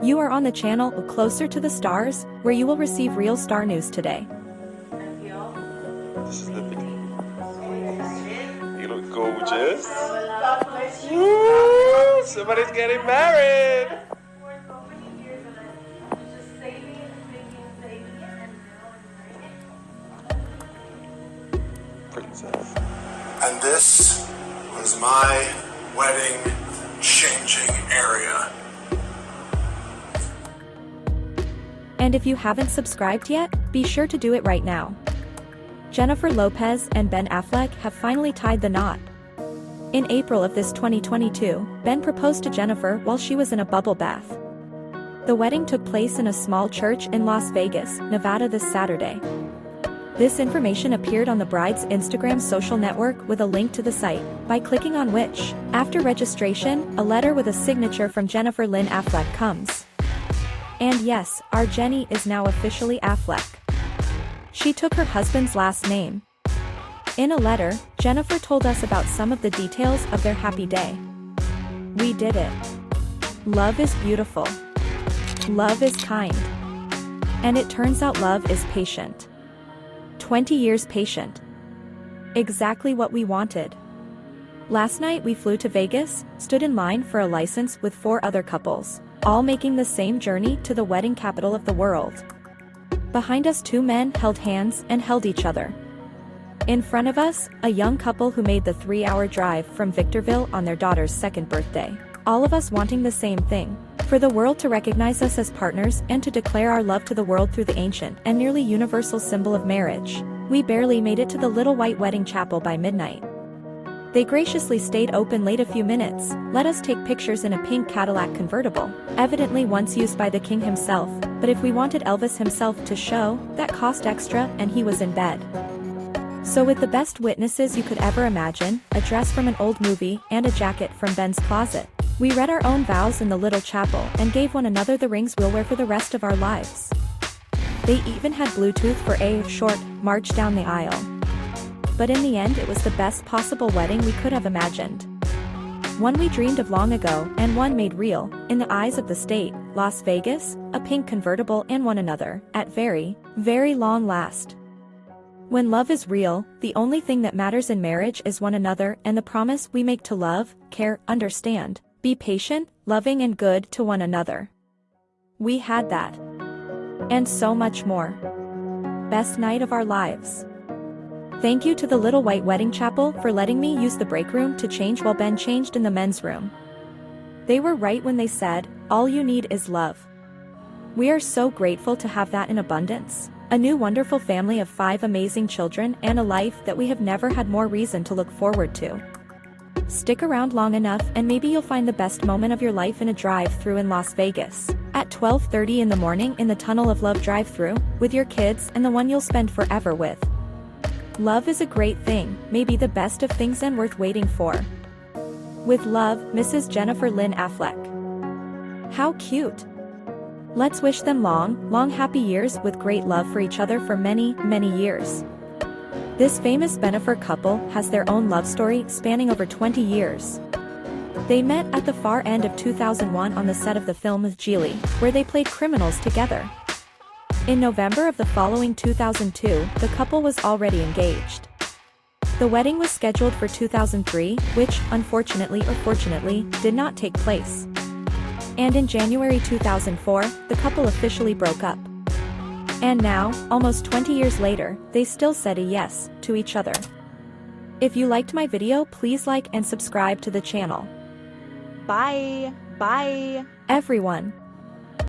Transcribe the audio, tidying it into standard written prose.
You are on the channel Closer to the Stars, where you will receive real star news today. This is the beginning. You look gorgeous. Woo! Somebody's getting married. Princess. And this was my wedding changing area. And if you haven't subscribed yet, be sure to do it right now. Jennifer Lopez and Ben Affleck have finally tied the knot. In April of this 2022, Ben proposed to Jennifer while she was in a bubble bath. The wedding took place in a small church in Las Vegas, Nevada this Saturday. This information appeared on the bride's Instagram social network with a link to the site, by clicking on which, after registration, a letter with a signature from Jennifer Lynn Affleck comes. And yes, our Jenny is now officially Affleck. She took her husband's last name. In a letter, Jennifer told us about some of the details of their happy day. We did it. Love is beautiful. Love is kind. And it turns out love is patient. 20 years patient. Exactly what we wanted. Last night we flew to Vegas, stood in line for a license with 4 other couples, all making the same journey to the wedding capital of the world. Behind us 2 men held hands and held each other. In front of us, a young couple who made the 3-hour drive from Victorville on their daughter's 2nd birthday. All of us wanting the same thing, for the world to recognize us as partners and to declare our love to the world through the ancient and nearly universal symbol of marriage. We barely made it to the little white wedding chapel by midnight. They graciously stayed open late a few minutes, let us take pictures in a pink Cadillac convertible, evidently once used by the king himself, but if we wanted Elvis himself to show, that cost extra and he was in bed. So with the best witnesses you could ever imagine, a dress from an old movie and a jacket from Ben's closet, we read our own vows in the little chapel and gave one another the rings we'll wear for the rest of our lives. They even had Bluetooth for a short march down the aisle. But in the end it was the best possible wedding we could have imagined. One we dreamed of long ago and one made real, in the eyes of the state, Las Vegas, a pink convertible and one another, at very, very long last. When love is real, the only thing that matters in marriage is one another and the promise we make to love, care, understand, be patient, loving and good to one another. We had that. And so much more. Best night of our lives. Thank you to the Little White Wedding Chapel for letting me use the break room to change while Ben changed in the men's room. They were right when they said, all you need is love. We are so grateful to have that in abundance. A new wonderful family of 5 amazing children and a life that we have never had more reason to look forward to. Stick around long enough and maybe you'll find the best moment of your life in a drive-thru in Las Vegas, at 12:30 in the morning in the Tunnel of Love drive-thru, with your kids and the one you'll spend forever with. Love is a great thing, maybe the best of things and worth waiting for. With love, Mrs. Jennifer Lynn Affleck. How cute! Let's wish them long happy years with great love for each other for many, many years. This famous Bennifer couple has their own love story spanning over 20 years. They met at the far end of 2001 on the set of the film with Geely, where they played criminals together. In November of the following 2002, the couple was already engaged. The wedding was scheduled for 2003, which, unfortunately or fortunately, did not take place. And in January 2004, the couple officially broke up. And now, almost 20 years later, they still said a yes to each other. If you liked my video, please like and subscribe to the channel. Bye. Bye. Everyone.